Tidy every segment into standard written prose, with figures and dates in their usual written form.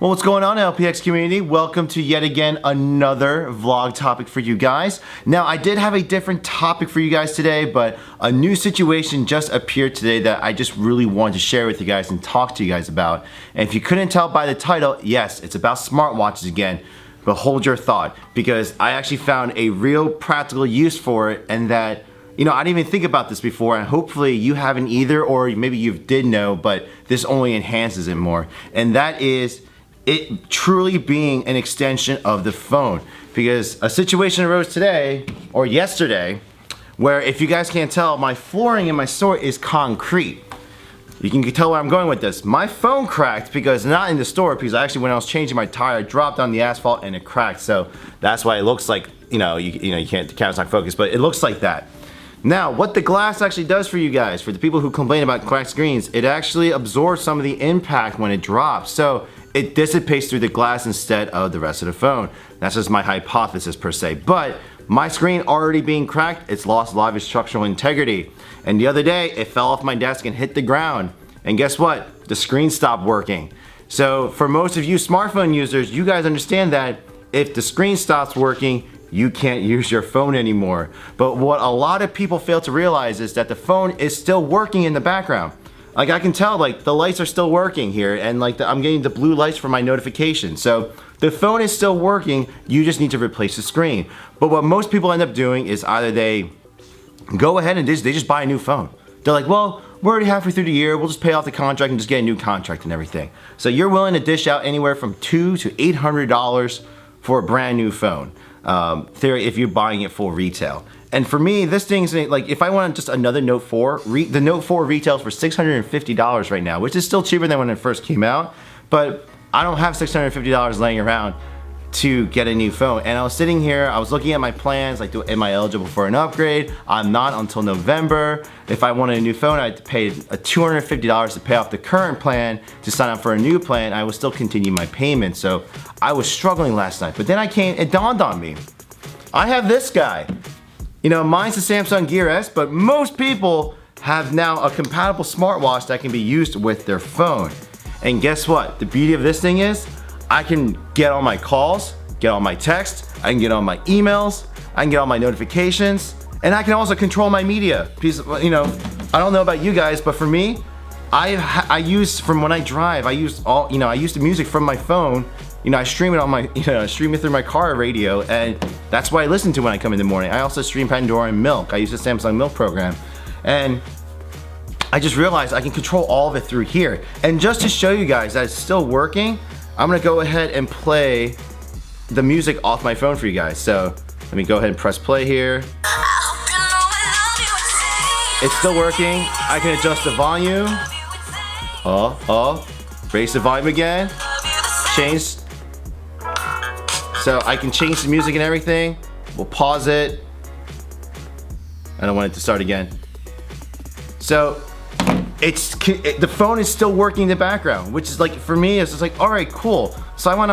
Well, what's going on, LPX community? Welcome to yet again another vlog topic for you guys. Now, I did have a different topic for you guys today, but a new situation just appeared today that I just really wanted to share with you guys and talk to you guys about. And if you couldn't tell by the title, yes, it's about smartwatches again. But hold your thought, because I actually found a real practical use for it, and that, you know, I didn't even think about this before, and hopefully you haven't either, or maybe you did know, but this only enhances it more. And that is it truly being an extension of the phone. Because a situation arose today, or yesterday, where if you guys can't tell, my flooring in my store is concrete. You can tell where I'm going with this. My phone cracked because, not in the store, because actually when I was changing my tire, I dropped on the asphalt and it cracked. So that's why it looks like, you can't, the camera's not focused, but it looks like that. Now, what the glass actually does for you guys, for the people who complain about cracked screens, it actually absorbs some of the impact when it drops. So it dissipates through the glass instead of the rest of the phone. That's just my hypothesis per se. But my screen already being cracked, it's lost a lot of its structural integrity. And the other day, it fell off my desk and hit the ground. And guess what? The screen stopped working. So for most of you smartphone users, you guys understand that if the screen stops working, you can't use your phone anymore. But what a lot of people fail to realize is that the phone is still working in the background. Like, I can tell, like, the lights are still working here, and like I'm getting the blue lights from my notifications. So the phone is still working, you just need to replace the screen. But what most people end up doing is either they go ahead and they just buy a new phone. They're like, well, we're already halfway through the year, we'll just pay off the contract and just get a new contract and everything. So you're willing to dish out anywhere from $200 to $800 for a brand new phone. Theory, if you're buying it full retail. And for me, this thing's like, if I want just another Note 4, the Note 4 retails for $650 right now, which is still cheaper than when it first came out, but I don't have $650 laying around to get a new phone. And I was sitting here, I was looking at my plans, like, am I eligible for an upgrade? I'm not until November. If I wanted a new phone, I had to pay $250 to pay off the current plan to sign up for a new plan. I would still continue my payment. So I was struggling last night, but then it dawned on me. I have this guy. You know, mine's the Samsung Gear S, but most people have now a compatible smartwatch that can be used with their phone. And guess what? The beauty of this thing is, I can get all my calls, get all my texts, I can get all my emails, I can get all my notifications, and I can also control my media. Because, you know, I don't know about you guys, but for me, I use, from when I drive, I use the music from my phone. You know, I stream it on my, stream it through my car radio, and that's what I listen to when I come in the morning. I also stream Pandora and Milk. I use the Samsung Milk program, and I just realized I can control all of it through here. And just to show you guys that it's still working, I'm gonna go ahead and play the music off my phone for you guys. So let me go ahead and press play here. It's still working. I can adjust the volume. Raise the volume again. Change. So I can change the music and everything. We'll pause it. I don't want it to start again. So the phone is still working in the background, which is like, for me, it's just like, all right, cool. So I went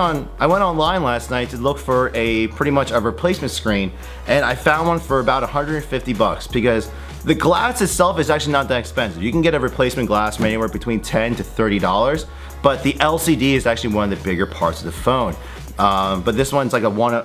online last night to look for pretty much a replacement screen, and I found one for about 150 bucks, because the glass itself is actually not that expensive. You can get a replacement glass from anywhere between $10 to $30, but the LCD is actually one of the bigger parts of the phone. But this one's like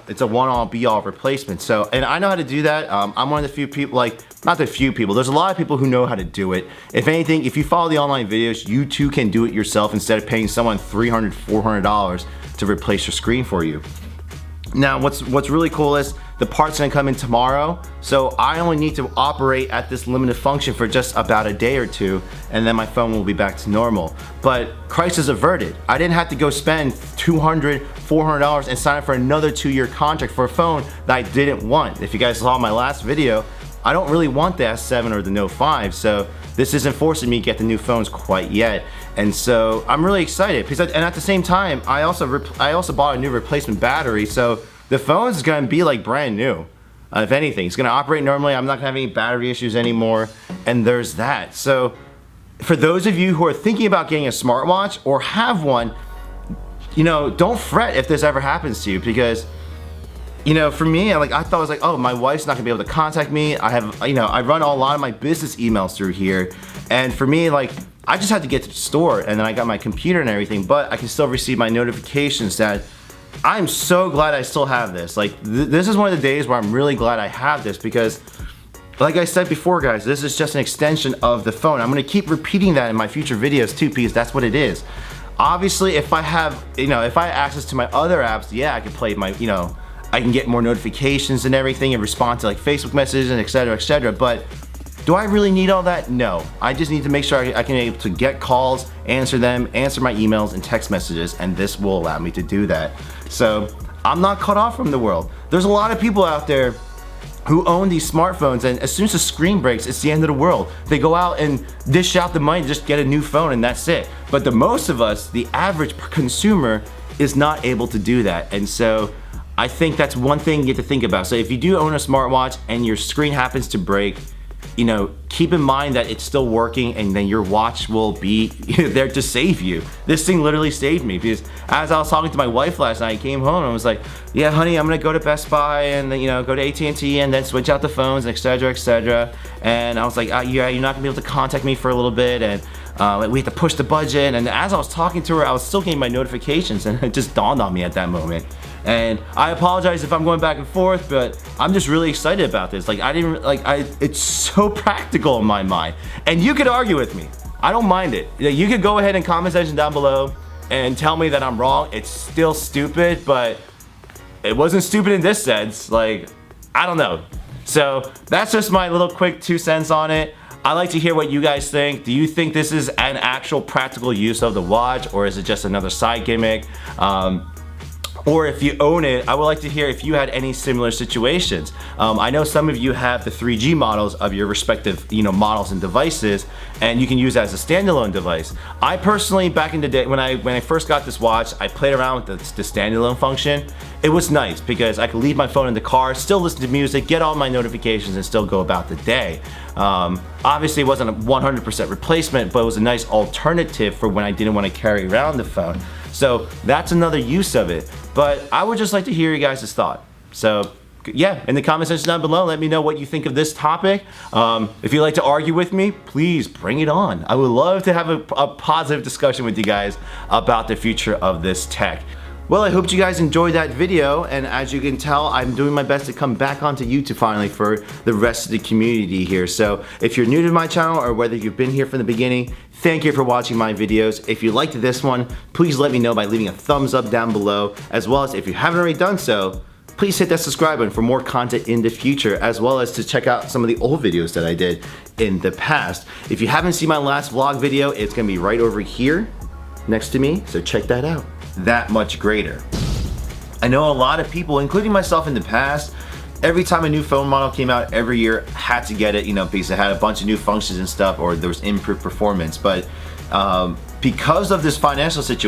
it's a one-all be-all replacement. So, and I know how to do that. I'm one of the few people, like, not the few people, there's a lot of people who know how to do it. If anything, if you follow the online videos, you too can do it yourself instead of paying someone $300, $400 to replace your screen for you. Now, what's really cool is the part's gonna come in tomorrow, so I only need to operate at this limited function for just about a day or two, and then my phone will be back to normal. But crisis averted. I didn't have to go spend $200, $400 and sign up for another 2-year contract for a phone that I didn't want. If you guys saw my last video, I don't really want the S7 or the Note 5, so this isn't forcing me to get the new phones quite yet. And so I'm really excited, because and at the same time, I also bought a new replacement battery, so the phone is gonna be like brand new. If anything, it's gonna operate normally. I'm not gonna have any battery issues anymore, and there's that. So for those of you who are thinking about getting a smartwatch or have one, you know, don't fret if this ever happens to you, because you know, for me, I thought it was like, oh, my wife's not gonna be able to contact me. I have, you know, I run a lot of my business emails through here. And for me, like, I just had to get to the store and then I got my computer and everything, but I can still receive my notifications that I'm so glad I still have this. Like, this is one of the days where I'm really glad I have this because, like I said before, guys, this is just an extension of the phone. I'm gonna keep repeating that in my future videos too because that's what it is. Obviously, if I have, you know, if I have access to my other apps, yeah, I can play my, you know, I can get more notifications and everything and respond to like Facebook messages and etc. But do I really need all that? No. I just need to make sure I can be able to get calls, answer them, answer my emails and text messages, and this will allow me to do that. So I'm not cut off from the world. There's a lot of people out there who own these smartphones, and as soon as the screen breaks, it's the end of the world. They go out and dish out the money to just get a new phone and that's it. But the most of us, the average consumer, is not able to do that. And so I think that's one thing you get to think about. So if you do own a smartwatch and your screen happens to break, you know, keep in mind that it's still working and then your watch will be there to save you. This thing literally saved me because as I was talking to my wife last night, I came home and I was like, yeah, honey, I'm gonna go to Best Buy and then, you know, go to AT&T and then switch out the phones, etc. And I was like, yeah, you're not gonna be able to contact me for a little bit, and we had to push the budget. And as I was talking to her, I was still getting my notifications, and it just dawned on me at that moment. And I apologize if I'm going back and forth, but I'm just really excited about this. Like, it's so practical in my mind. And you could argue with me. I don't mind it. You could go ahead and comment section down below and tell me that I'm wrong. It's still stupid, but it wasn't stupid in this sense. Like, I don't know. So that's just my little quick 2 cents on it. I'd like to hear what you guys think. Do you think this is an actual practical use of the watch, or is it just another side gimmick? Or if you own it, I would like to hear if you had any similar situations. I know some of you have the 3G models of your respective, you know, models and devices, and you can use that as a standalone device. I personally, back in the day, when I first got this watch, I played around with the standalone function. It was nice because I could leave my phone in the car, still listen to music, get all my notifications, and still go about the day. Obviously, it wasn't a 100% replacement, but it was a nice alternative for when I didn't want to carry around the phone. So that's another use of it. But I would just like to hear you guys' thought. So yeah, in the comment section down below, let me know what you think of this topic. If you'd like to argue with me, please bring it on. I would love to have a positive discussion with you guys about the future of this tech. Well, I hope you guys enjoyed that video, and as you can tell, I'm doing my best to come back onto YouTube finally for the rest of the community here. So if you're new to my channel or whether you've been here from the beginning, thank you for watching my videos. If you liked this one, please let me know by leaving a thumbs up down below, as well as if you haven't already done so, please hit that subscribe button for more content in the future, as well as to check out some of the old videos that I did in the past. If you haven't seen my last vlog video, it's gonna be right over here next to me, so check that out. That much greater. I know a lot of people, including myself in the past, every time a new phone model came out every year, had to get it, you know, because it had a bunch of new functions and stuff, or there was improved performance. But because of this financial situation,